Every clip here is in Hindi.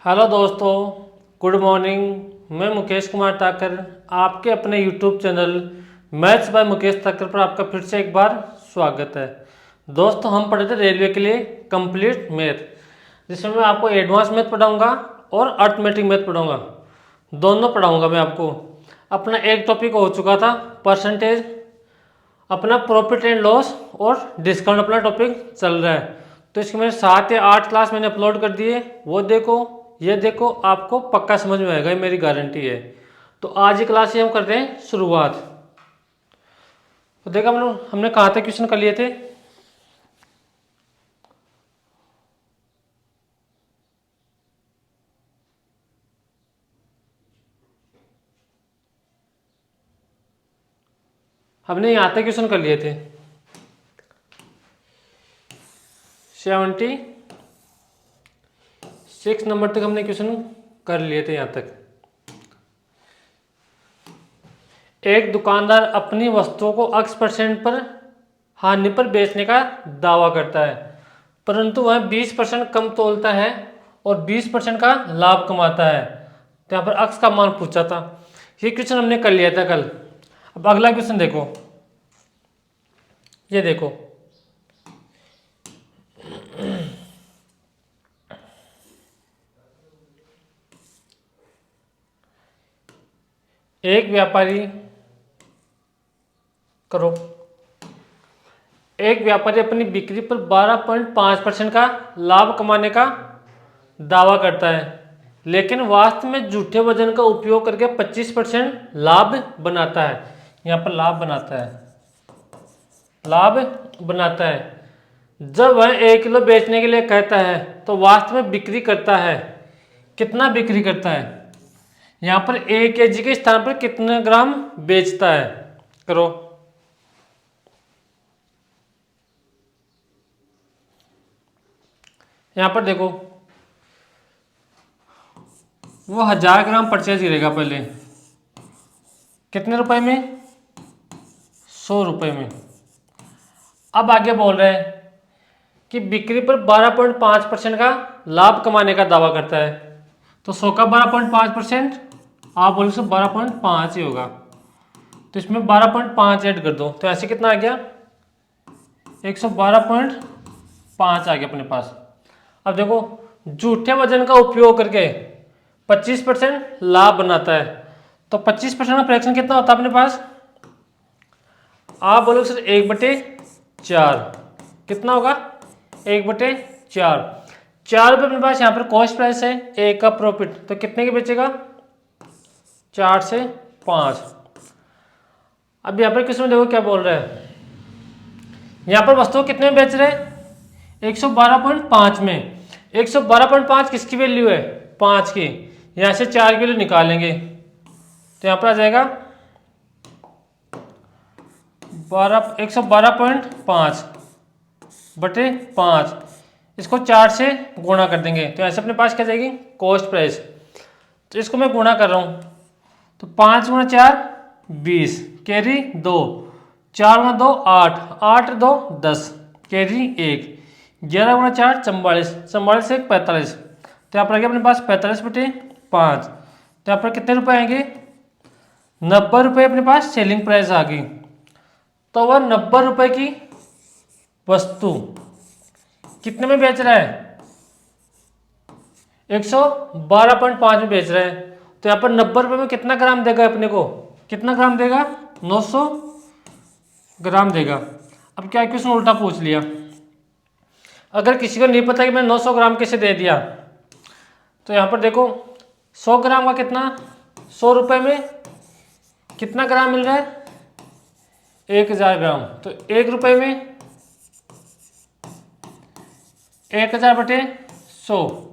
हेलो दोस्तों, गुड मॉर्निंग। मैं मुकेश कुमार ठाकर आपके अपने YouTube channel maths by Mukesh Thakar पर आपका फिर से एक बार स्वागत है। दोस्तों, हम पढ़े थे रेलवे के लिए कंप्लीट मैथ, जिसमें मैं आपको एडवांस मैथ पढ़ाऊंगा और अर्थमेटिक मैथ पढ़ाऊंगा। दोनों पढ़ाऊंगा मैं आपको। अपना एक टॉपिक हो चुका था परसेंटेज, अपना प्रॉफिट एंड लॉस और डिस्काउंट अपना टॉपिक चल रहा है। तो इसके मैंने 7 या 8 क्लास मैंने अपलोड कर दिए, वो देखो, ये देखो, आपको पक्का समझ में आएगा, ये मेरी गारंटी है। तो आज की क्लास से हम कर रहे हैं शुरुआत। तो देखा हमने कहाँ तक क्वेश्चन कर लिए थे। हमने यहाँ तक क्वेश्चन कर लिए थे 76 नंबर तक हमने क्वेश्चन कर लिए थे। यहाँ तक एक दुकानदार अपनी वस्तुओं को X% पर हानि पर बेचने का दावा करता है, परंतु वह 20% कम तोलता है और 20% का लाभ कमाता है। तो यहाँ पर X का मान पूछा था। ये क्वेश्चन हमने कर लिया था कल। अब अगला क्वेश्चन देखो, ये देखो, एक व्यापारी करो एक व्यापारी अपनी बिक्री पर 12.5% का लाभ कमाने का दावा करता है, लेकिन वास्तव में झूठे वजन का उपयोग करके 25% लाभ बनाता है। यहाँ पर लाभ बनाता है। जब वह 1 किलो बेचने के लिए कहता है तो वास्तव में बिक्री करता है। कितना बिक्री करता है? यहाँ पर 1 kg के स्थान पर कितने ग्राम बेचता है? करो। यहाँ पर देखो, वो 1000 ग्राम परचेज करेगा पहले। कितने रुपए में? 100 रुपए में। अब आगे बोल रहे हैं कि बिक्री पर 12.5% का लाभ कमाने का दावा करता है। तो 100 का 12.5%, आप बोलो सो 12.5 ही होगा। तो इसमें 12.5 ऐड कर दो, तो ऐसे कितना आ गया? 112.5 आ गया अपने पास। अब देखो, झूठे वजन का उपयोग करके 25% लाभ बनाता है। तो 25% का फ्रैक्शन कितना होता है अपने पास? आप बोलोगे सर 1/4। कितना होगा? 1/4। 4 रुपये अपने पास यहाँ पर कॉस्ट प्राइस है, 1 का प्रॉफिट, तो कितने के बेचेगा? 4 से 5। अब यहाँ पर किसमें देखो क्या बोल रहा है। यहाँ पर वस्तु कितने में बेच रहे हैं? 112.5 में। 112.5 किसकी वैल्यू है? 5 की। यहाँ से 4 की वैल्यू निकालेंगे तो यहाँ पर आ जाएगा 112.5 बटे 5। इसको 4 से गुणा कर देंगे तो ऐसे अपने पास क्या जाएगी? Cost price. तो इसको मैं गुणा कर रहा हूँ, तो 5 गुणा 4 20, कैरी 2, 4 गुणा 2 8, 8 2 10, कैरी 1, 11 गुणा 4 44, 44 से 45। तो यहाँ पर आ गया अपने पास 45/5। तो यहाँ पर कितने रुपए आएंगे? 90 रुपये अपने पास सेलिंग प्राइस आ गई। तो वह 90 रुपये की वस्तु कितने में बेच रहा है? 112.5 में बेच रहा है। तो यहाँ पर 90 रुपये में कितना ग्राम देगा अपने को? कितना ग्राम देगा? 900 ग्राम देगा। अब क्या क्वेश्चन उल्टा पूछ लिया। अगर किसी को नहीं पता कि मैं 900 ग्राम कैसे दे दिया, तो यहाँ पर देखो 100 ग्राम का कितना? 100 रुपये में कितना ग्राम मिल रहा है? 1000 ग्राम। तो 1 रुपये में 1000/100।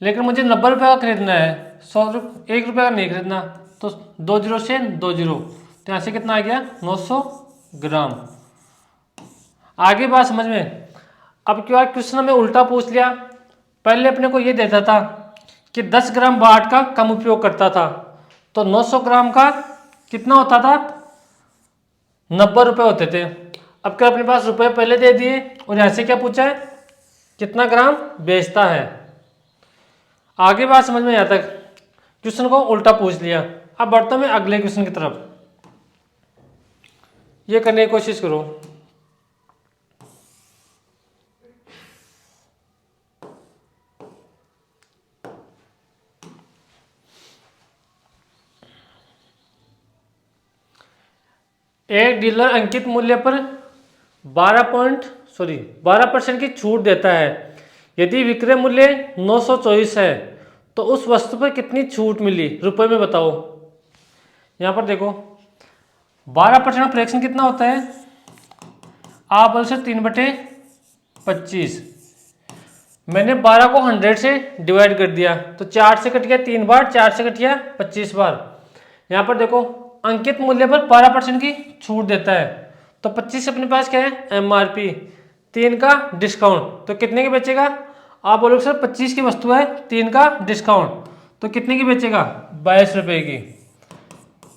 लेकिन मुझे 90 रुपये का खरीदना है, 1 रुपये का नहीं खरीदना। तो 2 जीरो से 2 जीरो, तो यहाँ से कितना आ गया? 900 ग्राम। आगे बात समझ में। अब क्या क्वेश्चन हमें उल्टा पूछ लिया। पहले अपने को ये देता था कि 10 ग्राम बाट का कम उपयोग करता था, तो 900 ग्राम का कितना होता था? 90 रुपये होते थे। अब क्या अपने पास रुपए पहले दे दिए और यहाँ से क्या पूछा है? कितना ग्राम बेचता है। आगे बात समझ में आया तक, क्वेश्चन को उल्टा पूछ लिया। अब बढ़ता हूं मैं अगले क्वेश्चन की तरफ, ये करने की कोशिश करो। एक डीलर अंकित मूल्य पर 12% की छूट देता है। यदि विक्रय मूल्य 924 है तो उस वस्तु पर कितनी छूट मिली, रुपए में बताओ। यहाँ पर देखो 12% का फ्रैक्शन कितना होता है, आप बोल से 3/25। मैंने 12 को 100 से डिवाइड कर दिया तो 4 से कट गया 3 बार, 4 से कट गया 25 बार। यहाँ पर देखो अंकित मूल्य पर 12% की छूट देता है तो 25 अपने पास क्या है, MRP, 3 का डिस्काउंट, तो कितने की बेचेगा। आप बोलोगे सर 25 की वस्तु है, 3 का डिस्काउंट, तो कितने की बेचेगा, 22 रुपये की।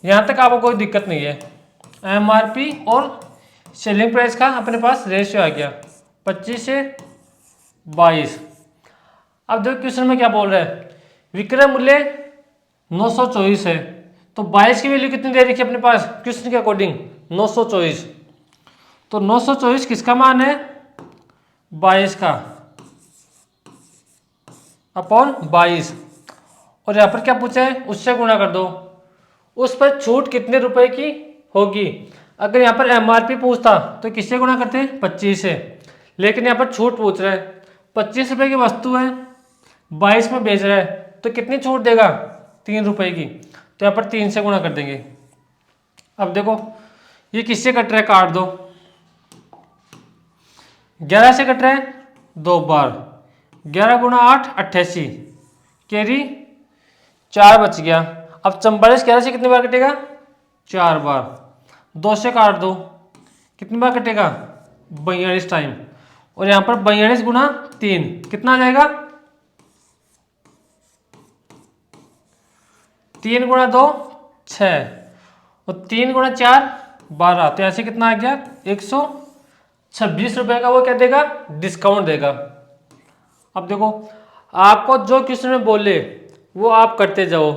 यहाँ तक आपको कोई दिक्कत नहीं है। MRP और सेलिंग प्राइस का अपने पास रेशियो आ गया 25 से 22। अब देखो क्वेश्चन में क्या बोल रहा है, विक्रय मूल्य 924 है तो 22 की वैल्यू कितनी दे रखी है अपने पास क्वेश्चन के अकॉर्डिंग, 924। तो 924 किसका मान है, 22 का, अपॉन 22। और यहाँ पर क्या पूछा है, उससे गुणा कर दो। उस पर छूट कितने रुपए की होगी। अगर यहाँ पर MRP पूछता तो किससे गुणा करते, 25 से, लेकिन यहाँ पर छूट पूछ रहा है। 25 रुपये की वस्तु है, 22 में बेच रहा है, तो कितनी छूट देगा, 3 रुपये की, तो यहाँ पर 3 से गुणा कर देंगे। अब देखो ये किससे कट रहा है, काट दो। 11 से कट रहा है 2 बार, 11 गुणा 8 88, कैरी 4 बच गया। अब 44 11 से कितनी बार कटेगा, 4 बार, 2 से काट दो, कितनी बार कटेगा, 42 टाइम। और यहाँ पर 42 गुणा 3 कितना आ जाएगा, 3 गुणा 2 6 और 3 गुणा 4 12, तो ऐसे कितना आ गया, 126 रुपये का वो क्या देगा, डिस्काउंट देगा। अब देखो आपको जो क्वेश्चन में बोले वो आप करते जाओ,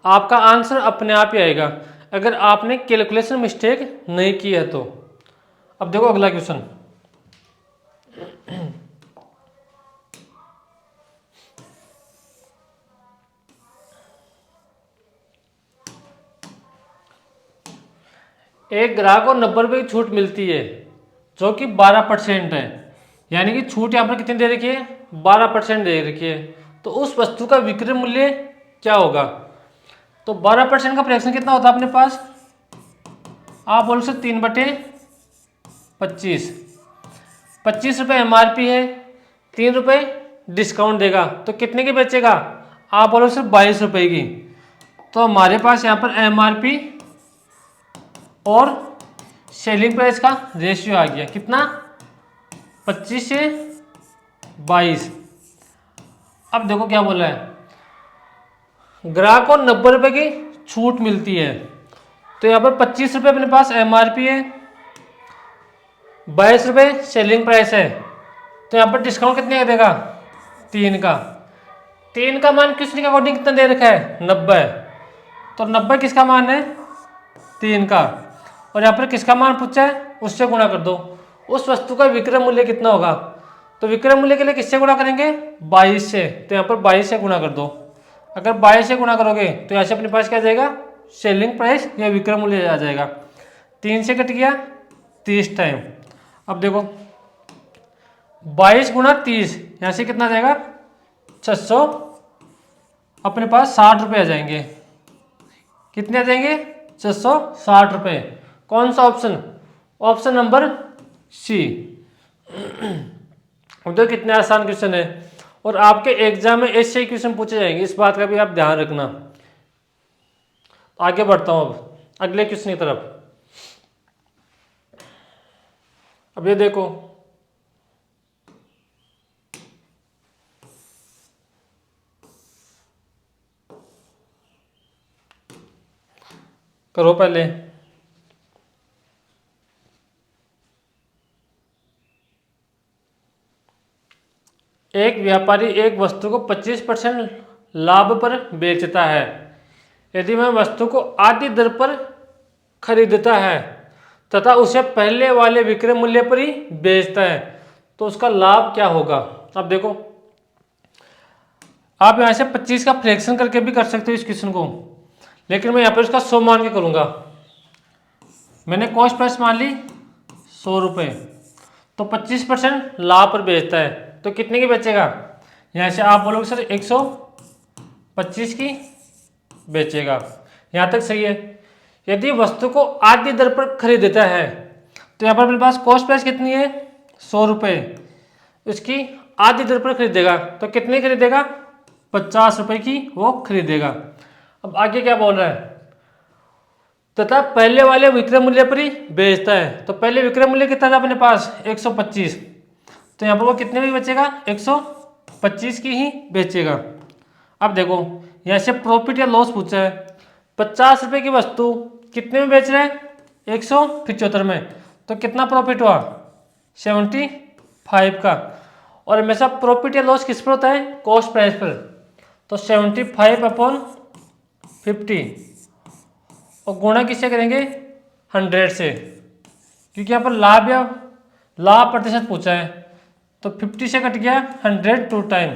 आपका आंसर अपने आप ही आएगा अगर आपने कैलकुलेशन मिस्टेक नहीं की है तो। अब देखो अगला क्वेश्चन, एक ग्राहक को 90 रुपये की छूट मिलती है जो कि 12% है, यानी कि छूट यहाँ पर कितनी दे रखी है, 12% दे रखी है। तो उस वस्तु का विक्रय मूल्य क्या होगा। तो 12% का फ्रैक्शन कितना होता है अपने पास, आप बोल सकते 3/25। 25 रुपये MRP है, 3 रुपये डिस्काउंट देगा, तो कितने की बेचेगा, आप बोलो सिर्फ 22 रुपये की। तो हमारे पास यहाँ पर MRP और सेलिंग प्राइस का रेशियो आ गया कितना, 25 से 22। अब देखो क्या बोला है, ग्राहक को 90 रुपये की छूट मिलती है, तो यहाँ पर 25 रुपये अपने पास MRP है, 22 रुपये सेलिंग प्राइस है, तो यहाँ पर डिस्काउंट कितने का देगा, 3 का। 3 का मान किसके अकॉर्डिंग कितना दे रखा है, 90, तो 90 किसका मान है, 3 का। और यहाँ पर किसका मान पूछा है, उससे गुणा कर दो। उस वस्तु का विक्रय मूल्य कितना होगा, तो विक्रय मूल्य के लिए किससे गुणा करेंगे, 22 से, तो यहाँ पर 22 से गुणा कर दो। अगर 22 से गुणा करोगे तो यहाँ से अपने पास क्या आ जाएगा, सेलिंग प्राइस या विक्रय मूल्य आ जाएगा। 3 से कट गया 30 टाइम। अब देखो 22 गुणा 30, यहाँ से कितना आ जाएगा, 600, अपने पास 60 रुपये आ जाएंगे। कितने आ जाएंगे, 660 रुपये। कौन सा ऑप्शन, ऑप्शन नंबर सी। अब देखो कितने आसान क्वेश्चन है और आपके एग्जाम में ऐसे ही क्वेश्चन पूछे जाएंगे, इस बात का भी आप ध्यान रखना। आगे बढ़ता हूं अब अगले क्वेश्चन की तरफ। अब ये देखो करो पहले। एक व्यापारी एक वस्तु को 25% लाभ पर बेचता है। यदि वह वस्तु को आधी दर पर खरीदता है तथा उसे पहले वाले विक्रय मूल्य पर ही बेचता है तो उसका लाभ क्या होगा। अब देखो, आप यहाँ से 25 का फ्रैक्शन करके भी कर सकते हो इस क्वेश्चन को, लेकिन मैं यहाँ पर इसका 100 मान के करूँगा। मैंने कॉस्ट प्राइस मान ली 100 रुपये, तो 25% लाभ पर बेचता है तो कितने की बेचेगा। यहाँ से आप बोलोगे सर 125 की बेचेगा, यहाँ तक सही है। यदि वस्तु को आधी दर पर खरीदता है तो यहाँ पर मेरे पास कॉस्ट प्राइस कितनी है 100 रुपये, इसकी आधी दर पर खरीदेगा तो कितने खरीदेगा 50 रुपये की वो खरीदेगा। अब आगे क्या बोल रहा है, तथा पहले वाले विक्रय मूल्य पर ही बेचता है। तो पहले विक्रय मूल्य कितना था अपने पास 125, तो यहाँ पर वो कितने में बेचेगा 125 की ही बेचेगा। अब देखो यहाँ से प्रॉफिट या लॉस पूछा है, 50 रुपये की वस्तु कितने में बेच रहे हैं 175 में, तो कितना प्रॉफिट हुआ 75 का। और हमेशा प्रॉफिट या लॉस किस पर होता है कॉस्ट प्राइस पर, तो 75/50 और गुणा किससे करेंगे 100 से, क्योंकि यहाँ पर लाभ प्रतिशत पूछा है। तो 50 से कट गया 100 2 टाइम,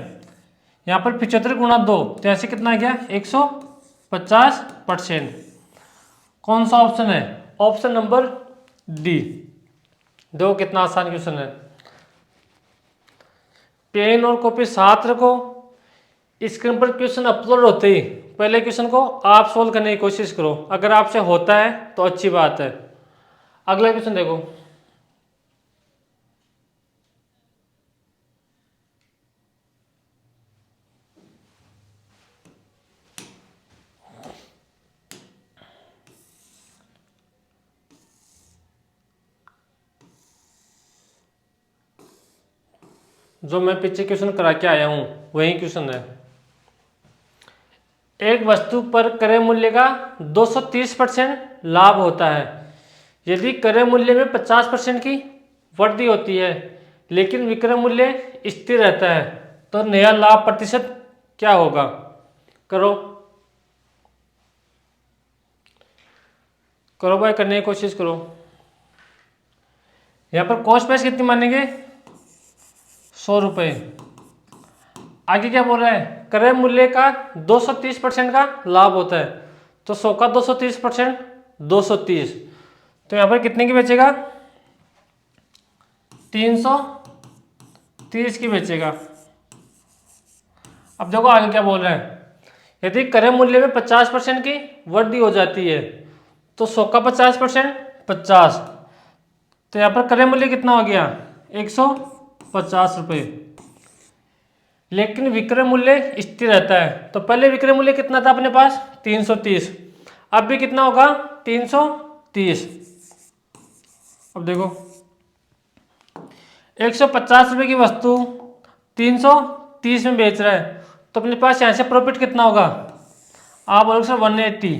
यहाँ पर 75 गुणा 2, तो यहाँ से कितना आ गया 150%। कौन सा ऑप्शन है, ऑप्शन नंबर डी। देखो कितना आसान क्वेश्चन है। पेन और कॉपी साथ रखो, स्क्रीन पर क्वेश्चन अपलोड होते ही पहले क्वेश्चन को आप सोल्व करने की कोशिश करो, अगर आपसे होता है तो अच्छी बात है। अगला क्वेश्चन देखो, जो मैं पीछे क्वेश्चन करा के आया हूं वही क्वेश्चन है। एक वस्तु पर क्रय मूल्य का 230% लाभ होता है। यदि क्रय मूल्य में 50% की वृद्धि होती है लेकिन विक्रय मूल्य स्थिर रहता है तो नया लाभ प्रतिशत क्या होगा। करो करो भाई, करने की कोशिश करो। यहाँ पर कॉस्ट प्राइस कितनी मानेंगे 100 रुपये। आगे क्या बोल रहा है, क्रय मूल्य का 230% का लाभ होता है, तो 100 का 230% 230, तो यहाँ पर कितने की बेचेगा 330 की बेचेगा। अब देखो आगे क्या बोल रहा है, यदि क्रय मूल्य में 50% की वृद्धि हो जाती है तो 100 का 50% 50, तो यहाँ पर क्रय मूल्य कितना हो गया 150 रुपये, लेकिन विक्रय मूल्य स्थिर रहता है। तो पहले विक्रय मूल्य कितना था अपने पास 330, अब भी कितना होगा 330। अब देखो 150 रुपये की वस्तु 330 में बेच रहा है तो अपने पास यहाँ से प्रॉफिट कितना होगा, आप बोलोगे सर 180,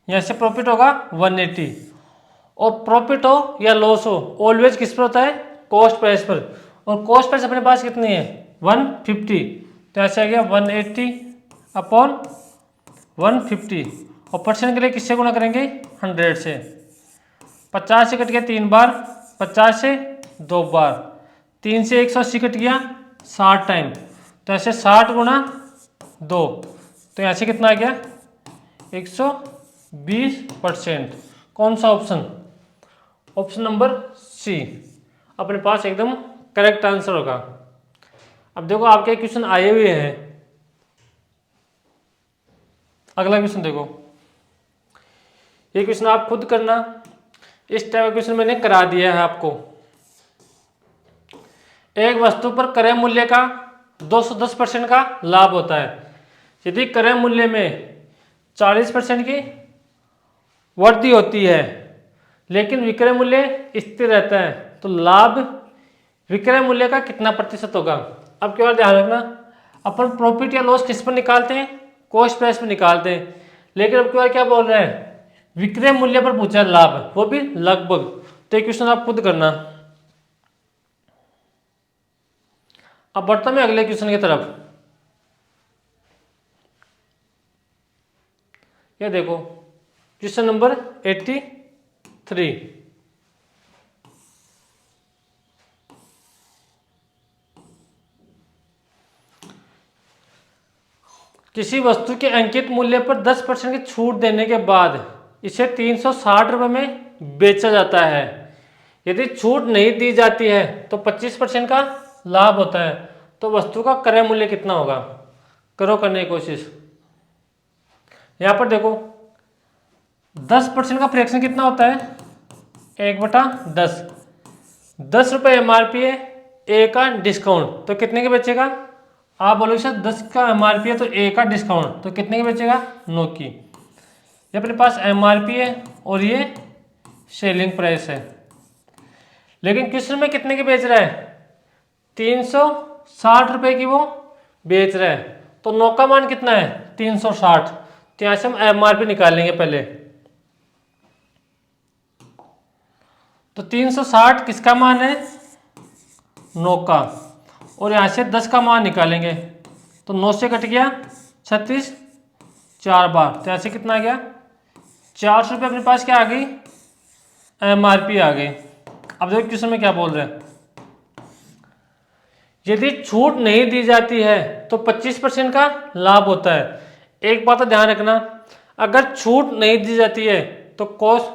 यहाँ से प्रॉफिट होगा 180। और प्रॉफिट हो या लॉस हो ऑलवेज किस पर होता है कॉस्ट प्राइस पर, और कॉस्ट प्राइस अपने पास कितनी है 150, तो ऐसे आ गया 180/150 और परसेंट के लिए किससे गुणा करेंगे 100 से। 50 से कट गया 3 बार, 50 से 2 बार, 3 से 180 कट गया 60 टाइम, तो ऐसे 60 गुणा 2, तो यहाँ से कितना आ गया 120%। कौन सा ऑप्शन, ऑप्शन नंबर सी अपने पास एकदम करेक्ट आंसर होगा। अब देखो आपके क्वेश्चन आए हुए हैं, अगला क्वेश्चन देखो। ये क्वेश्चन आप खुद करना, इस टाइप का क्वेश्चन मैंने करा दिया है आपको। एक वस्तु पर क्रय मूल्य का 210% का लाभ होता है। यदि क्रय मूल्य में 40% की वृद्धि होती है लेकिन विक्रय मूल्य स्थिर रहता है तो लाभ विक्रय मूल्य का कितना प्रतिशत होगा। अब क्या ध्यान रखना, अपन प्रॉफिट या लॉस किस पर निकालते हैं कॉस्ट प्राइस पर निकालते हैं, लेकिन अब क्या बोल रहे हैं विक्रय मूल्य पर पूछा लाभ, वो भी लगभग। तो ये क्वेश्चन आप खुद करना। अब बढ़ता मैं अगले क्वेश्चन की तरफ। ये देखो क्वेश्चन नंबर 83। किसी वस्तु के अंकित मूल्य पर 10% की छूट देने के बाद इसे 360 रुपये में बेचा जाता है। यदि छूट नहीं दी जाती है तो 25% का लाभ होता है। तो वस्तु का क्रय मूल्य कितना होगा? करो करने की कोशिश। यहाँ पर देखो 10% का फ्रैक्शन कितना होता है? 1/10। 10 रुपये MRP है, ए का डिस्काउंट तो कितने के बेचेगा? आप बोलोगे सर 10 का MRP है तो ए का डिस्काउंट तो कितने की बेचेगा? 9 की। ये अपने पास MRP है और ये सेलिंग प्राइस है। लेकिन क्वेश्चन में कितने की बेच रहा है? 360 रुपये की वो बेच रहा है। तो 9 का मान कितना है? 360। तो यहाँ से हम MRP निकालेंगे पहले। तो 360 किसका मान है? 9 का। और यहाँ से 10 का मान निकालेंगे तो 9 से कट गया 36, 4 बार। तो यहाँ से कितना आ गया? 400 रुपये अपने पास क्या आ गई? MRP आ गई। अब देखो क्वेश्चन में क्या बोल रहे हैं। यदि छूट नहीं दी जाती है तो 25% का लाभ होता है। एक बात तो ध्यान रखना, अगर छूट नहीं दी जाती है तो कॉस्ट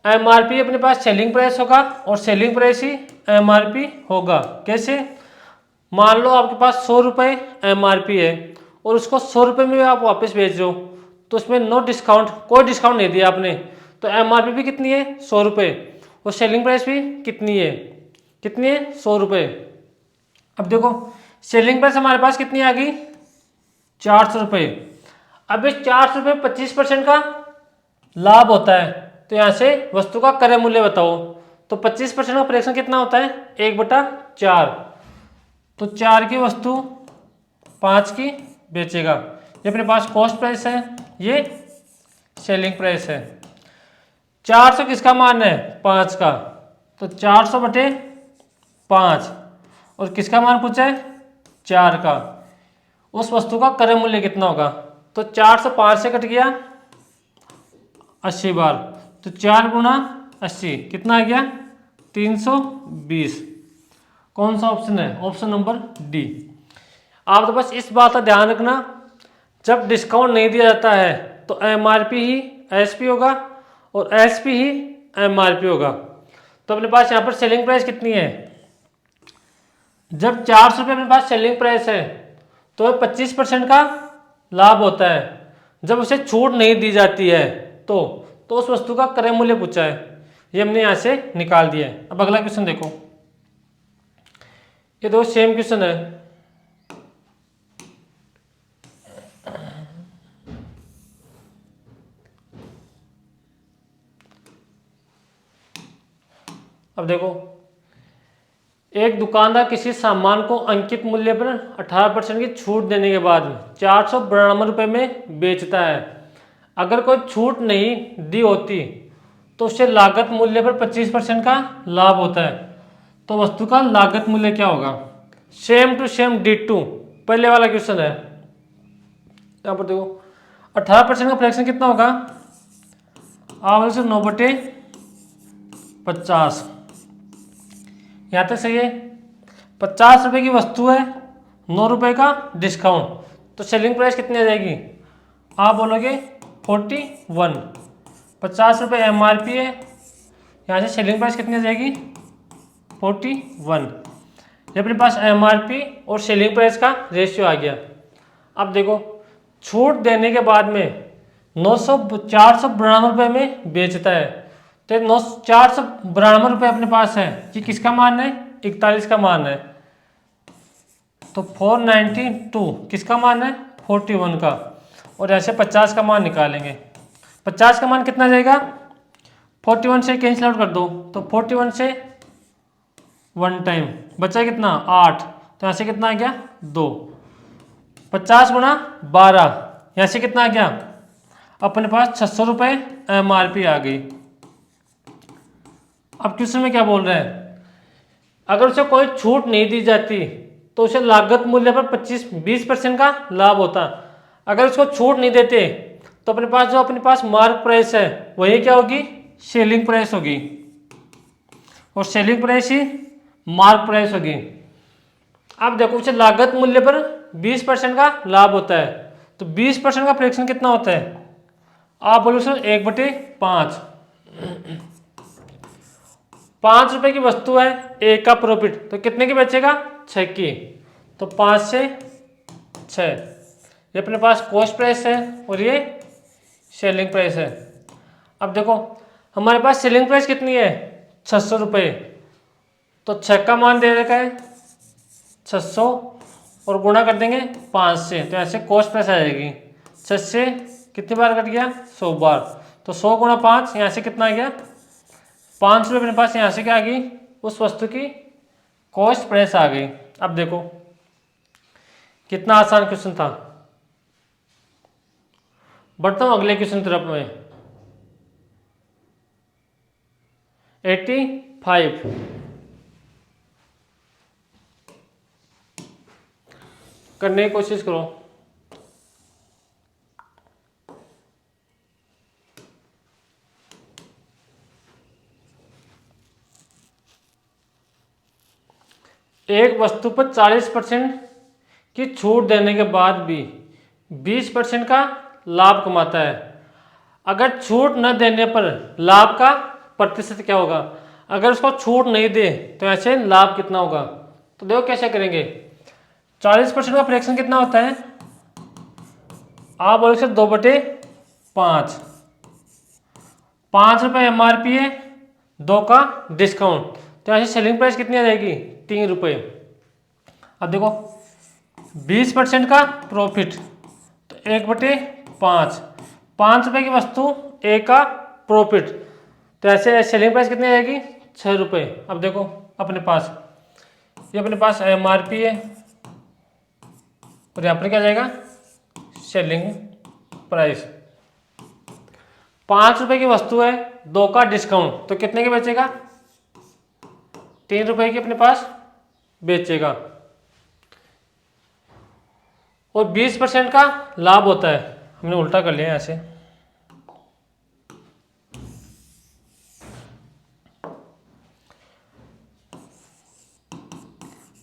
MRP अपने पास सेलिंग प्राइस होगा और सेलिंग प्राइस ही MRP होगा। कैसे? मान लो आपके पास 100 रुपये MRP है और उसको 100 रुपये में आप वापस बेच रहे हो तो उसमें नो डिस्काउंट, कोई डिस्काउंट नहीं दिया आपने, तो MRP भी कितनी है? 100 रुपये। और सेलिंग प्राइस भी कितनी है? 100 रुपये। अब देखो सेलिंग प्राइस हमारे पास कितनी आ गई? 400 रुपये। अब इस 400 रुपये 25% का लाभ होता है। तो यहाँ से वस्तु का क्रय मूल्य बताओ। तो 25% का फ्रैक्शन कितना होता है? 1/4। तो 4 की वस्तु 5 की बेचेगा। ये अपने पास कॉस्ट प्राइस है, ये सेलिंग प्राइस है। 400 किसका मान है? 5 का। तो 400/5 और किसका मान पूछा है? 4 का। उस वस्तु का क्रय मूल्य कितना होगा? तो 400 5 से कट गया 80 बार। तो 4 गुणा 80 कितना आ गया? 320। कौन सा ऑप्शन है? Option number D. आप तो बस इस बात का ध्यान रखना, जब डिस्काउंट नहीं दिया जाता है तो MRP ही SP होगा और SP ही MRP होगा। तो अपने पास यहाँ पर सेलिंग प्राइस कितनी है? जब 400 रुपये अपने पास सेलिंग प्राइस है तो 25% का लाभ होता है। जब उसे छूट नहीं दी जाती है तो उस वस्तु का क्रय मूल्य पूछा है, ये हमने यहाँ से निकाल दिया है। अब अगला क्वेश्चन देखो, ये दो सेम क्वेश्चन है। अब देखो एक दुकानदार किसी सामान को अंकित मूल्य पर 18% की छूट देने के बाद 492 रुपये में बेचता है। अगर कोई छूट नहीं दी होती तो उससे लागत मूल्य पर 25% का लाभ होता है। तो वस्तु का लागत मूल्य क्या होगा? सेम टू सेम D2 पहले वाला क्वेश्चन है। यहाँ पर देखो 18% का फ्रैक्शन कितना होगा? आप 9/50। यहाँ तक सही है। 50 रुपये की वस्तु है, 9 रुपये का डिस्काउंट, तो सेलिंग प्राइस कितनी आ जाएगी? आप बोलोगे 41। 50 रुपये MRP है, यहाँ से सेलिंग प्राइस कितनी आ जाएगी? 41। ये अपने पास MRP और सेलिंग प्राइस का रेशियो आ गया। अब देखो छूट देने के बाद में 492 रुपये में बेचता है, तो 492 रुपये अपने पास है। ये किसका मान है? 41 का मान है। तो 492 किसका मान है? 41 का। और ऐसे 50 का मान निकालेंगे। 50 का मान कितना जाएगा? 41 से कैंसिल आउट कर दो, तो 41 से 1 टाइम बचा कितना? 8। तो यहाँ से कितना आ गया? 2। 50 गुणा 12, यहाँ से कितना आ गया? अपने पास 600 रुपये MRP आ गई। अब क्वेश्चन में क्या बोल रहे हैं? अगर उसे कोई छूट नहीं दी जाती तो उसे लागत मूल्य पर 20% का लाभ होता। अगर उसको छूट नहीं देते तो अपने पास जो अपने पास मार्क प्राइस है वही क्या होगी, सेलिंग प्राइस होगी, और सेलिंग प्राइस ही मार्क प्राइस होगी। अब देखो उसे लागत मूल्य पर 20% का लाभ होता है, तो 20% का फ्रैक्शन कितना होता है, आप बोलो सर 1/5। 5 रुपए की वस्तु है, 1 का प्रॉफिट, तो कितने की बचेगा, 6 की, तो 5 से 6। ये अपने पास कॉस्ट प्राइस है और ये सेलिंग प्राइस है। अब देखो हमारे पास सेलिंग प्राइस कितनी है, 600 रुपये, तो 6 का मान दे रखा है 600 और गुणा कर देंगे 5 से, तो ऐसे कॉस्ट प्राइस आ जाएगी। 6 से कितनी बार कट गया, 100 बार, तो 100 गुणा 5, यहाँ से कितना आ गया, 5 रुपये अपने पास यहाँ से क्या आ गई, उस वस्तु की कॉस्ट प्राइस आ गई। अब देखो कितना आसान क्वेश्चन था। बढ़ता हूँ अगले क्वेश्चन तरफ में। 85 करने की कोशिश करो। एक वस्तु पर 40% की छूट देने के बाद भी 20% का लाभ कमाता है। अगर छूट न देने पर लाभ का प्रतिशत क्या होगा, अगर उसको छूट नहीं दे तो ऐसे लाभ कितना होगा। तो देखो कैसे करेंगे। 40% का फ्रैक्शन कितना होता है, आप बोलोगे सर 2/5। 5 रुपये MRP है, 2 का डिस्काउंट, तो ऐसे सेलिंग प्राइस कितनी आ जाएगी, 3 रुपये। अब देखो 20% का प्रॉफिट, तो 1/5, 5 रुपये की वस्तु, 1 का प्रॉफिट, तो ऐसे सेलिंग प्राइस कितनी आएगी, 6 रुपये। अब देखो अपने पास ये अपने पास MRP है और यहाँ पर क्या जाएगा, सेलिंग प्राइस। 5 रुपये की वस्तु है, 2 का डिस्काउंट, तो कितने की बेचेगा, 3 रुपये की अपने पास बेचेगा, और 20% का लाभ होता है। हमने उल्टा कर लिया ऐसे।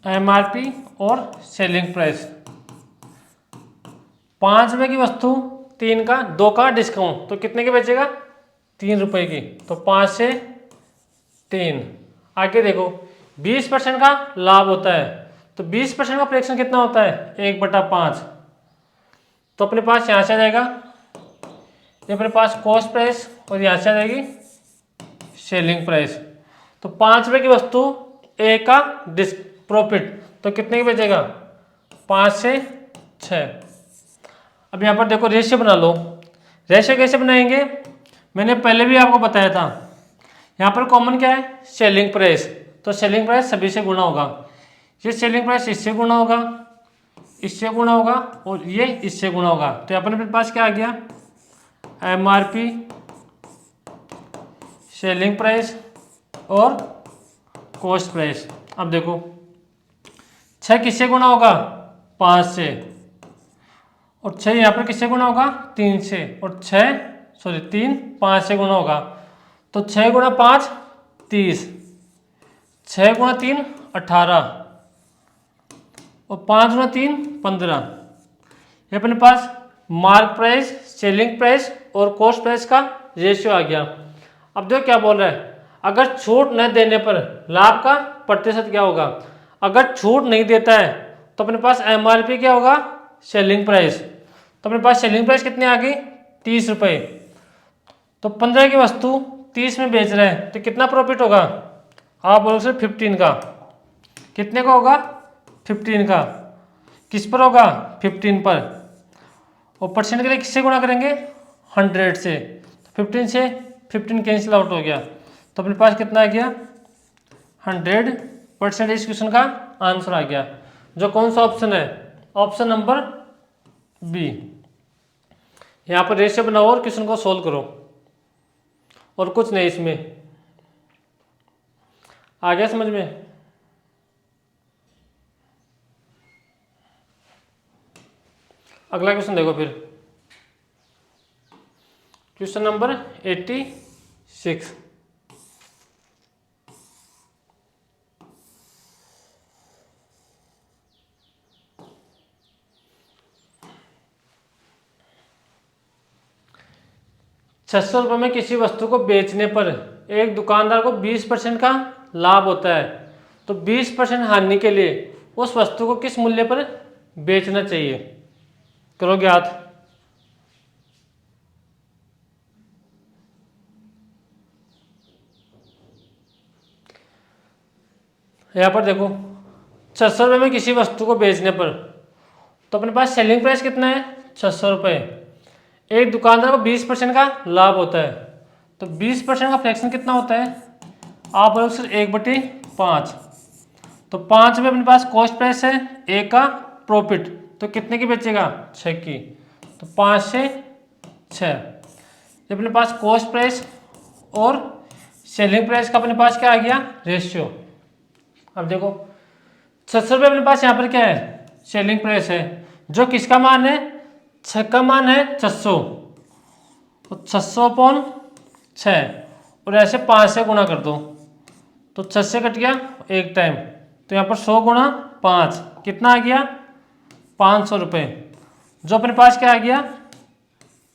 MRP और सेलिंग प्राइस, 5 रुपये की वस्तु, 3 का 2 का डिस्काउंट, तो कितने की बेचेगा, 3 रुपये की, तो 5 से 3। आगे देखो 20% का लाभ होता है, तो 20% का फ्रैक्शन कितना होता है, 1/5, तो अपने पास यहाँ से आ जाएगा, ये अपने पास कॉस्ट प्राइस और यहाँ से आ जाएगी सेलिंग प्राइस। तो 5 रुपये की वस्तु, 1 का प्रॉफिट, तो कितने की बेचेगा, 5 से 6। अब यहाँ पर देखो रेशियो बना लो। रेशियो कैसे बनाएंगे, मैंने पहले भी आपको बताया था। यहाँ पर कॉमन क्या है, सेलिंग प्राइस, तो सेलिंग प्राइस सभी से गुणा होगा। ये सेलिंग प्राइस इससे गुणा होगा, इससे गुणा होगा, और ये इससे गुणा होगा, तो यहाँ पर अपने पास क्या आ गया, MRP, सेलिंग प्राइस और कॉस्ट प्राइस। अब देखो 6 किससे गुणा होगा, 5 से, और 6 यहाँ पर किससे गुणा होगा, 3 से, और 3 5 से गुणा होगा, तो 6 गुणा 5 30, 6 गुणा 3 18, और 5 गुणा 3 15। ये अपने पास मार्क प्राइस, सेलिंग प्राइस और कॉस्ट प्राइस का रेशियो आ गया। अब देखो क्या बोल रहा है, अगर छूट न देने पर लाभ का प्रतिशत क्या होगा। अगर छूट नहीं देता है तो अपने पास MRP क्या होगा, सेलिंग प्राइस, तो अपने पास सेलिंग प्राइस कितनी आ गई, 30 रुपये, तो 15 की वस्तु 30 में बेच रहे हैं, तो कितना प्रॉफिट होगा, आप बोलो सर 15 का। कितने का होगा, 15 का, किस पर होगा, 15 पर, और परसेंट के लिए किससे गुणा करेंगे, 100 से, 15 से 15 कैंसिल आउट हो गया, तो अपने पास कितना आ गया, 100%। इस क्वेश्चन का आंसर आ गया, जो कौन सा ऑप्शन है, ऑप्शन नंबर बी। यहाँ पर रेशियो बनाओ और क्वेश्चन को सोल्व करो, और कुछ नहीं इसमें। आ गया समझ में। अगला क्वेश्चन देखो फिर। Question number 86। ₹600 में किसी वस्तु को बेचने पर एक दुकानदार को 20% का लाभ होता है, तो 20% हानि के लिए उस वस्तु को किस मूल्य पर बेचना चाहिए? करो ज्ञात। यहाँ पर देखो, ₹600 में किसी वस्तु को बेचने पर, तो अपने पास सेलिंग प्राइस कितना है? ₹600। एक दुकानदार को 20% का लाभ होता है, तो 20% का फ्रैक्शन कितना होता है? आप बोलो सर 1/5। तो 5 में अपने पास कॉस्ट प्राइस है, एक का प्रॉफिट, तो कितने की बेचेगा? 6 की। तो 5 से 6, ये अपने पास कॉस्ट प्राइस और सेलिंग प्राइस का अपने पास क्या आ गया? रेशियो। अब देखो ₹600 अपने पास यहाँ पर क्या है? सेलिंग प्राइस है, जो किसका मान है? 6 का मान है 600, तो 600/6, और ऐसे 5 से गुणा कर दो, तो 6 से कट गया एक टाइम, तो यहाँ पर 100 गुणा 5 कितना आ गया? ₹500। जो अपने पास क्या आ गया?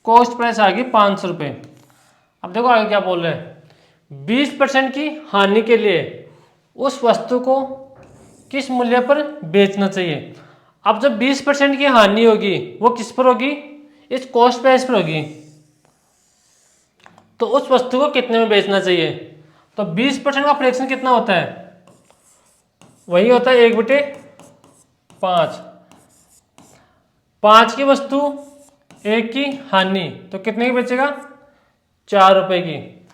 कॉस्ट प्राइस आ गई ₹500। अब देखो आगे क्या बोल रहे हैं, 20% की हानि के लिए उस वस्तु को किस मूल्य पर बेचना चाहिए? अब जब 20% की हानि होगी वो किस पर होगी? इस कॉस्ट प्राइस पर होगी, तो उस वस्तु को कितने में बेचना चाहिए? तो 20% का फ्रैक्शन कितना होता है? वही होता है 1/5। 5 की वस्तु, 1 की हानि, तो कितने की बेचेगा? ₹4 की।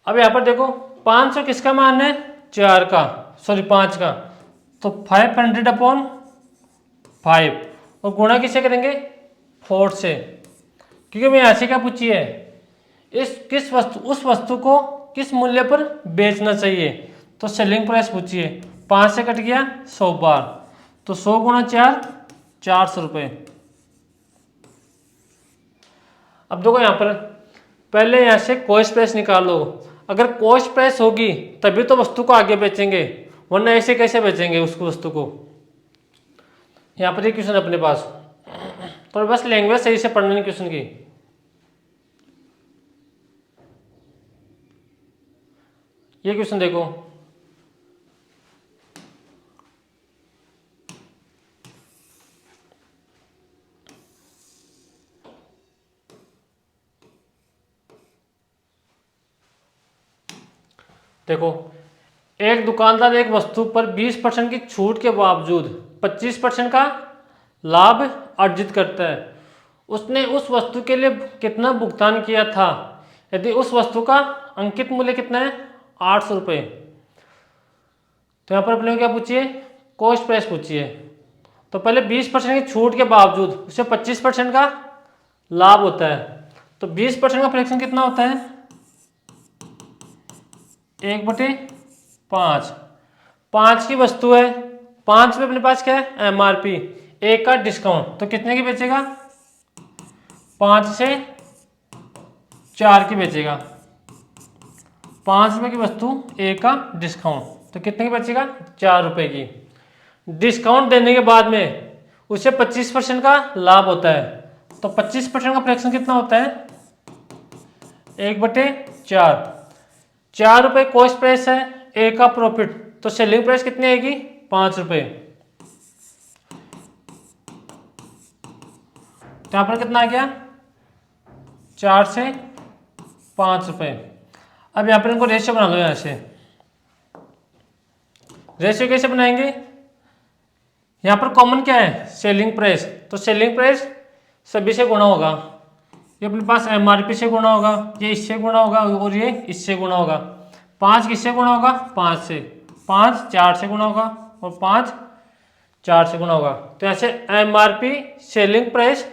अब यहाँ पर देखो 500 किसका मान है? 4 का, सॉरी 5 का, तो 500/5, और गुणा किससे करेंगे? 4 से, क्योंकि मैं यहाँ से क्या पूछी है? उस वस्तु को किस मूल्य पर बेचना चाहिए, तो सेलिंग प्राइस पूछी है। 5 से कट गया 100 बार, तो 100 गुणा 4, ₹400। अब देखो यहाँ पर पहले यहाँ से कॉस्ट प्राइस निकाल लो। अगर कॉस्ट प्राइस होगी तभी तो वस्तु को आगे बेचेंगे, वरना ऐसे कैसे बेचेंगे उसको वस्तु को? यहाँ पर ये क्वेश्चन अपने पास, तो बस लैंग्वेज सही से पढ़ना नहीं क्वेश्चन की। ये क्वेश्चन देखो, देखो एक दुकानदार एक वस्तु पर 20% की छूट के बावजूद 25% का लाभ अर्जित करता है। उसने उस वस्तु के लिए कितना भुगतान किया था? यदि उस वस्तु का अंकित मूल्य कितना है? ₹800। तो यहाँ पर अपने को क्या पूछिए? कॉस्ट प्राइस पूछिए। तो पहले 20% की छूट के बावजूद उसे 25% का लाभ होता है, तो 20% का फ्रैक्शन कितना होता है? 1/5। 5 की वस्तु है, 5 में अपने पास क्या है? MRP, 1 का डिस्काउंट, तो कितने की बेचेगा? 5 से 4 की बेचेगा। ₹5 की वस्तु, 1 का डिस्काउंट, तो कितने की बेचेगा? ₹4 की। डिस्काउंट देने के बाद में उसे 25% का लाभ होता है, तो 25% का फ्रैक्शन कितना होता है? 1/4। ₹4 कॉस्ट प्राइस है, 1 का प्रॉफिट, तो सेलिंग प्राइस कितनी आएगी? ₹5। तो यहाँ पर कितना आ गया? 4 से ₹5। अब यहाँ पर इनको रेशियो बना लो। यहाँ से रेशियो कैसे बनाएंगे? यहाँ पर कॉमन क्या है? सेलिंग प्राइस, तो सेलिंग प्राइस सभी से गुणा होगा। ये अपने पास MRP से गुणा होगा, ये इससे गुणा होगा, और ये इससे गुणा होगा। 5 किससे गुणा होगा? 5 से। 5 4 से गुणा होगा, और 5 4 से गुणा होगा। तो ऐसे MRP, सेलिंग प्राइस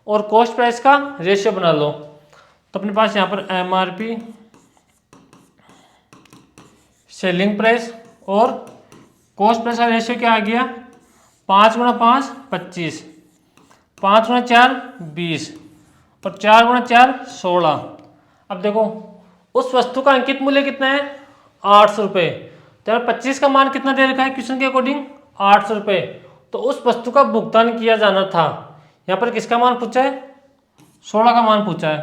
और कॉस्ट प्राइस का रेशियो बना लो। तो अपने पास यहाँ पर MRP, सेलिंग प्राइस और कॉस्ट प्राइस का रेशियो क्या आ गया? 5 गुणा 5 25, 5 गुणा 4 20, और 4 गुणा 4 16, अब देखो उस वस्तु का अंकित मूल्य कितना है 800 रुपये। तो यार 25 का मान कितना दे रखा है क्वेश्चन के अकॉर्डिंग 800 रुपये। तो उस वस्तु का भुगतान किया जाना था। यहाँ पर किसका मान पूछा है 16 का मान पूछा है।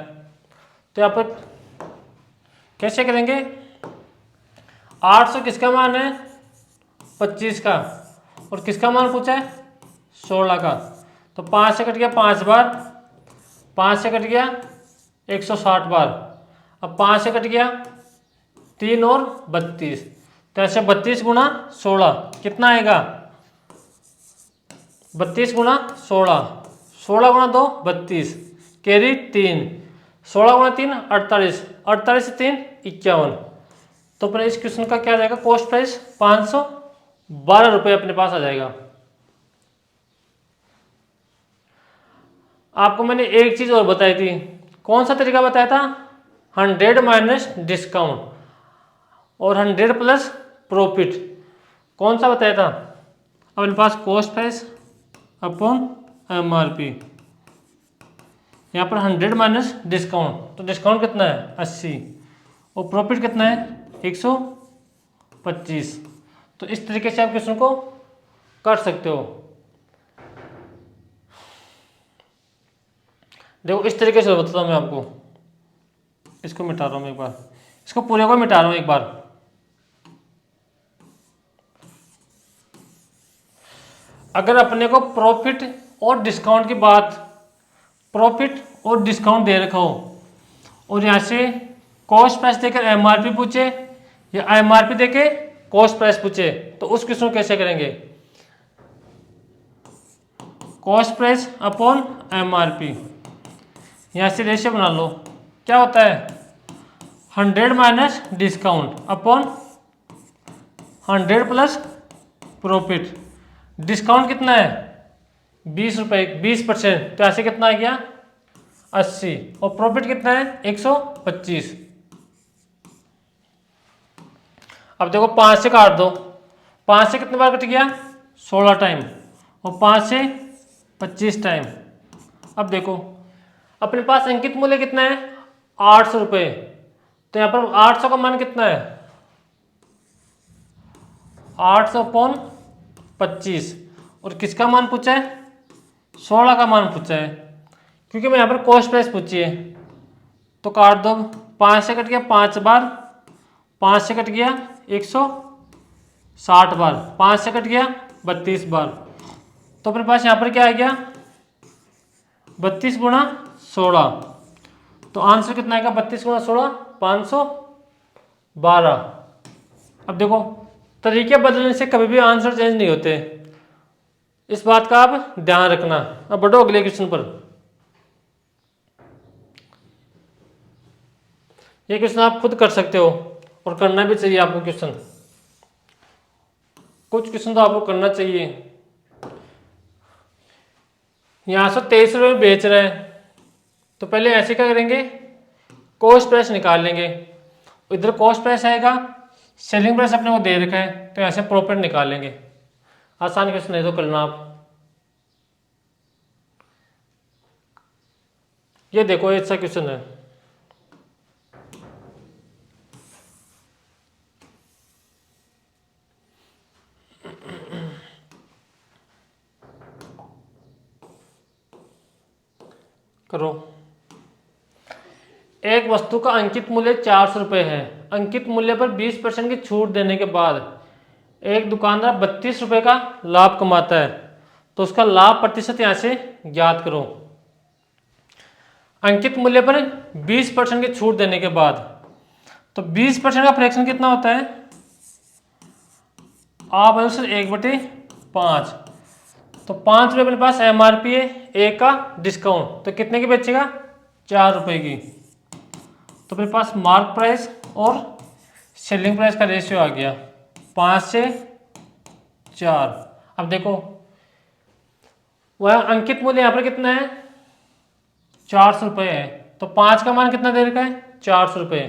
तो यहाँ पर कैसे करेंगे 800 किसका मान है 25 का और किसका मान पूछा है 16 का। तो 5 से कट गया 5 बार, 5 से कट गया 160 बार। अब 5 से कट गया 3 और 32। तो ऐसे 32 गुना 16 कितना आएगा 32 गुना 16, 16 गुना 2 32 कैरी 3, 16 गुना 3 48, 48 से 3 51। तो अपने इस क्वेश्चन का क्या जाएगा कॉस्ट प्राइस 512 रुपये अपने पास आ जाएगा। आपको मैंने एक चीज और बताई थी, कौन सा तरीका बताया था 100 माइनस डिस्काउंट और 100 प्लस प्रॉफिट। कौन सा बताया था अपने पास कॉस्ट प्राइस अपॉन एमआरपी, यहाँ पर 100 माइनस डिस्काउंट। तो डिस्काउंट कितना है 80 और प्रॉफिट कितना है 125। तो इस तरीके से आप क्वेश्चन को कर सकते हो। देखो इस तरीके से बताता हूँ मैं आपको, इसको मिटा रहा हूँ एक बार, इसको पूरे को मिटा रहा हूँ एक बार। अगर अपने को प्रॉफिट और डिस्काउंट की बात, प्रॉफिट और डिस्काउंट दे रखा हो और यहाँ से कॉस्ट प्राइस देकर एमआरपी पूछे या एमआरपी देके कॉस्ट प्राइस पूछे, तो उस क्वेश्चन को कैसे करेंगे कॉस्ट प्राइस अपॉन एमआरपी। यहाँ से रेशियो बना लो, क्या होता है 100 minus discount upon 100 plus profit. Discount कितना है 20 रुपये 20%, तो ऐसे कितना आ गया 80 और प्रॉफिट कितना है 125। अब देखो 5 से काट दो, 5 से कितने बार कट गया 16 टाइम और 5 से 25 टाइम। अब देखो अपने पास अंकित मूल्य कितना है 800 रुपये। तो यहाँ पर 800 का मान कितना है 800 अपॉन 25 और किसका मान पूछा है 16 का मान पूछा है, क्योंकि मैं यहाँ पर कॉस्ट प्राइस पूछी है। तो काट दो, 5 से कट गया 5 बार, 5 से कट गया 160 बार, 5 से कट गया 32 बार। तो अपने पास यहाँ पर क्या आ गया 32 गुणा 16। तो आंसर कितना आएगा 32 गुणा 16 512। अब देखो तरीके बदलने से कभी भी आंसर चेंज नहीं होते, इस बात का आप ध्यान रखना। अब बढ़ो अगले क्वेश्चन पर। ये क्वेश्चन आप खुद कर सकते हो और करना भी चाहिए आपको। क्वेश्चन कुछ क्वेश्चन तो आपको करना चाहिए। यहां से 23 रुपये में बेच रहे हैं, तो पहले ऐसे क्या करेंगे कॉस्ट प्राइस निकाल लेंगे। इधर कॉस्ट प्राइस आएगा, सेलिंग प्राइस अपने को दे रखा है, तो ऐसे प्रॉफिट निकाल लेंगे। आसान क्वेश्चन है तो करना आप। ये देखो ऐसा क्वेश्चन है, करो। एक वस्तु का अंकित मूल्य 400 रुपये है। अंकित मूल्य पर 20% की छूट देने के बाद एक दुकानदार 32 रुपये का लाभ कमाता है, तो उसका लाभ प्रतिशत यहाँ से ज्ञात करो। अंकित मूल्य पर 20% की छूट देने के बाद, तो 20% का फ्रैक्शन कितना होता है आप 1/5। तो 5 रुपये अपने पास एमआरपी है, एक का डिस्काउंट, तो कितने की बेचेगा 4 रुपये की। तो अपने पास मार्क प्राइस और सेलिंग प्राइस का रेशियो आ गया 5 से 4। अब देखो वह अंकित मूल्य यहाँ पर कितना है 400 रुपये है, तो 5 का मान कितना दे रखा है 400 रुपये।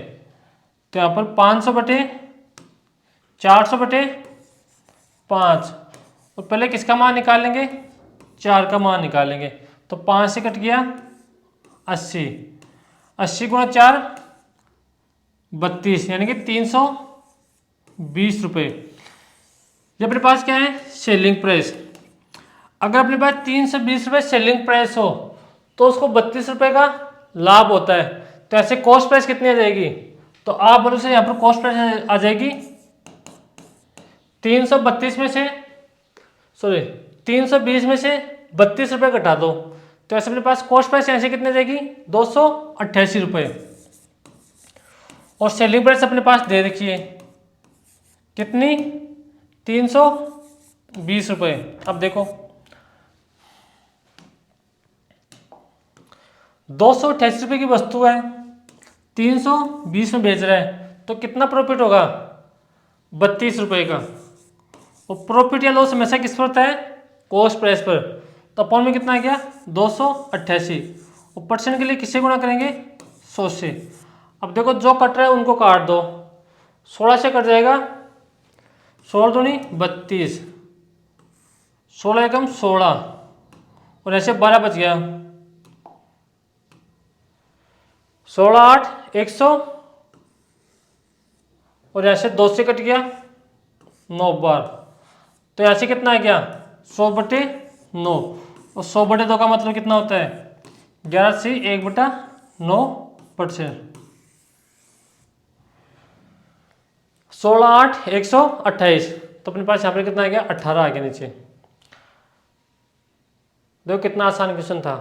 तो यहाँ पर 500 बटे 400 बटे 5, और पहले किसका मान निकालेंगे 4 का मान निकालेंगे। तो 5 से कट गया 80, 80 गुणा 4 32 यानी कि 320 रुपये। ये अपने पास क्या है, सेलिंग प्राइस। अगर अपने पास 320 रुपये सेलिंग प्राइस हो तो उसको 32 रुपये का लाभ होता है। तो ऐसे कॉस्ट प्राइस कितनी आ जाएगी, तो आप बोलो से यहाँ पर कॉस्ट प्राइस आ जाएगी 332 में से, सॉरी 320 में से 32 रुपये घटा दो, तो ऐसे अपने पास कॉस्ट प्राइस यहाँ से कितनी आ जाएगी 288 रुपये। और सेलिंग प्राइस अपने पास दे रखी है कितनी 320 रुपये। अब देखो 288 रुपये की वस्तु है, 320 में बेच रहा है, तो कितना प्रॉफिट होगा 32 रुपये का। और प्रॉफिट या लॉस हमेशा किस पर होता है, कॉस्ट प्राइस पर। तो अपॉन में कितना आ गया 288, और परसेंट के लिए किससे गुणा करेंगे 100 से। अब देखो जो कट रहा है उनको काट दो, 16 से कट जाएगा, 16 दूनी 32, 16 एकम 16, और ऐसे 12 बच गया, 16 8 100, और ऐसे 2 से कट गया 9 बार, तो ऐसे कितना आ गया 100/9। और 100/2 का मतलब कितना होता है 11 से 1/9%। 16 8 128, तो अपने पास यहाँ पर कितना आ गया 18 आ गया नीचे। देखो कितना आसान क्वेश्चन था।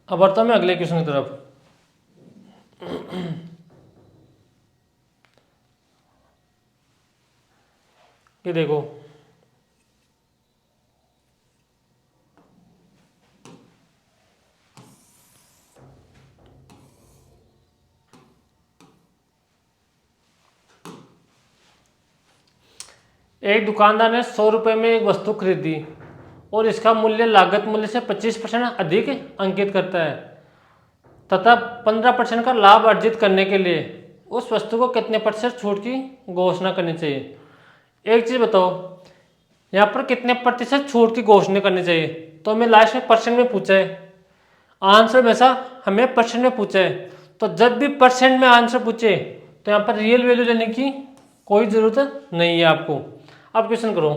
अब बढ़ता हूँ मैं अगले क्वेश्चन की तरफ। ये देखो एक दुकानदार ने 100 रुपये में एक वस्तु खरीदी और इसका मूल्य लागत मूल्य से 25% अधिक अंकित करता है तथा 15% का लाभ अर्जित करने के लिए उस वस्तु को कितने प्रतिशत छूट की घोषणा करनी चाहिए। एक चीज़ बताओ, यहाँ पर कितने प्रतिशत छूट की घोषणा करनी चाहिए, तो हमें लास्ट में परसेंट में पूछा है, आंसर हमेशा हमें परसेंट में पूछा है। तो जब भी परसेंट में आंसर पूछे तो यहाँ पर रियल वैल्यू लेने की कोई ज़रूरत नहीं है आपको। अब क्वेश्चन करो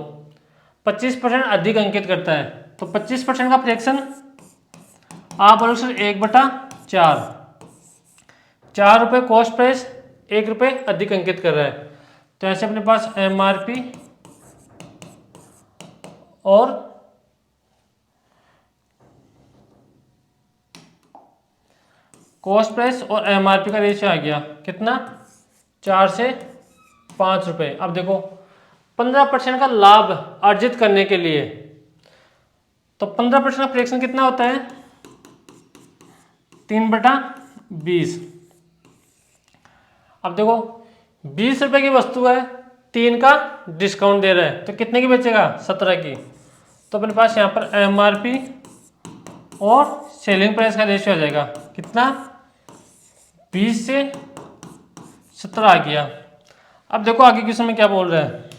25% अधिक अंकित करता है, तो 25% का फ्रैक्शन आप बोलो सर 1/4, 4 रुपये कॉस्ट प्राइस 1 रुपये अधिक अंकित कर रहा है, तो ऐसे अपने पास MRP और कॉस्ट प्राइस और MRP का रेशियो आ गया कितना 4 से 5 रुपये। अब देखो 15% का लाभ अर्जित करने के लिए, तो 15% का फ्रैक्शन कितना होता है 3/20। अब देखो 20 रुपये की वस्तु है, 3 का डिस्काउंट दे रहा है, तो कितने की बेचेगा 17 की। तो अपने पास यहाँ पर MRP और सेलिंग प्राइस का रेशियो आ जाएगा कितना 20 से 17 आ गया। अब देखो आगे क्वेश्चन में क्या बोल रहा है,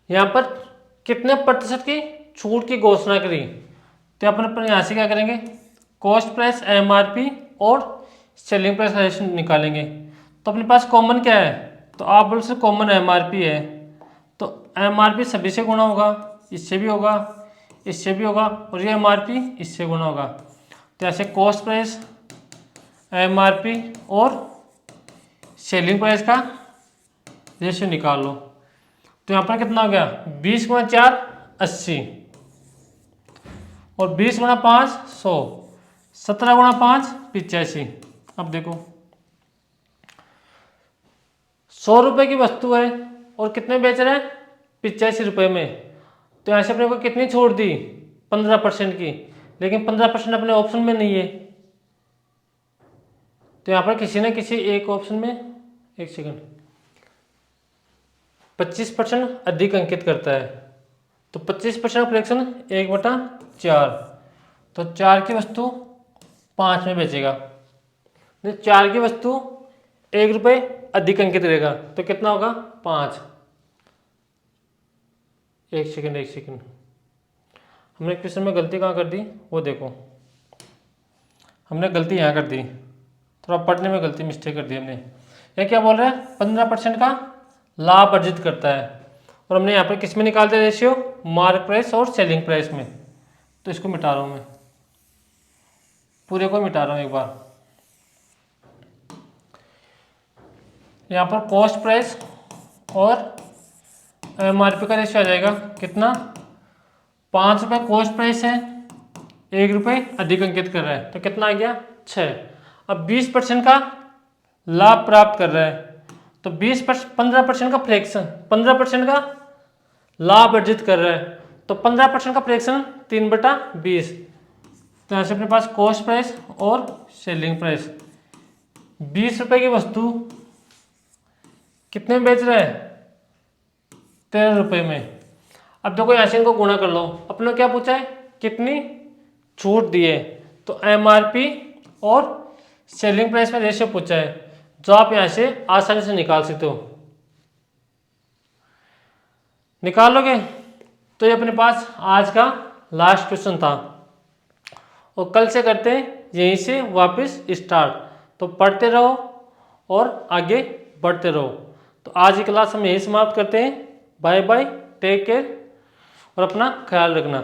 यहाँ पर कितने प्रतिशत की छूट की घोषणा करी, तो अपन यहाँ से क्या करेंगे कॉस्ट प्राइस MRP और सेलिंग प्राइस का रेशियो निकालेंगे। तो अपने पास कॉमन क्या है, तो आप बोल से कॉमन MRP है, तो MRP सभी से गुणा होगा, इससे भी होगा, इससे भी होगा, और ये MRP इससे गुणा होगा। तो ऐसे कॉस्ट प्राइस MRP और सेलिंग प्राइस का रेशियो निकाल लो, तो यहाँ पर कितना हो गया 20 × 4 80, और 20 × 5 100, 17 × 5 85। अब देखो 100 रुपये की वस्तु है और कितने बेच रहे हैं 85 रुपये में, तो यहाँ से अपने को कितनी छूट दी 15% की, लेकिन 15% अपने ऑप्शन में नहीं है, तो यहाँ पर किसी न किसी एक ऑप्शन में, एक सेकंड, 25% अधिक अंकित करता है, तो 25% फ्रैक्शन 1/4, तो 4 की वस्तु 5 में बेचेगा, 4 की वस्तु 1 रुपये अधिक अंकित रहेगा, तो कितना होगा 5। एक सेकंड, हमने क्वेश्चन में गलती कहाँ कर दी वो देखो, हमने गलती यहाँ कर दी, थोड़ा पढ़ने में गलती मिस्टेक कर दी हमने। ये क्या बोल रहा है, 15% का लाभ अर्जित करता है, और हमने यहाँ पर किस में निकाल दिया रेशियो, मार्क प्राइस और सेलिंग प्राइस में। तो इसको मिटा रहा हूँ मैं, पूरे को मिटा रहा हूँ एक बार। यहाँ पर कॉस्ट प्राइस और एमआरपी का रेशियो आ जाएगा कितना, 5 रुपये कॉस्ट प्राइस है, 1 रुपये अधिक अंकित कर रहा है, तो कितना आ गया 6। अब 20% का लाभ प्राप्त कर रहा है, तो 15% का फ्रैक्शन, 15% का लाभ अर्जित कर रहा है, तो 15% का फ्रैक्शन 3/20। तो यहाँ से अपने पास कॉस्ट प्राइस और सेलिंग प्राइस, 20 रुपये की वस्तु कितने में बेच रहा है, 13 रुपये में। अब देखो यहाँ से इनको गुणा कर लो, अपने क्या पूछा है, कितनी छूट दी है, तो एमआरपी और सेलिंग प्राइस में रेशियो पूछा है, जो आप यहाँ से आसानी से निकाल सकते हो। निकालोगे तो ये अपने पास आज का लास्ट क्वेश्चन था, और कल से करते हैं यहीं से वापस स्टार्ट। तो पढ़ते रहो और आगे बढ़ते रहो। तो आज की क्लास हम यहीं समाप्त करते हैं। बाय बाय, टेक केयर और अपना ख्याल रखना।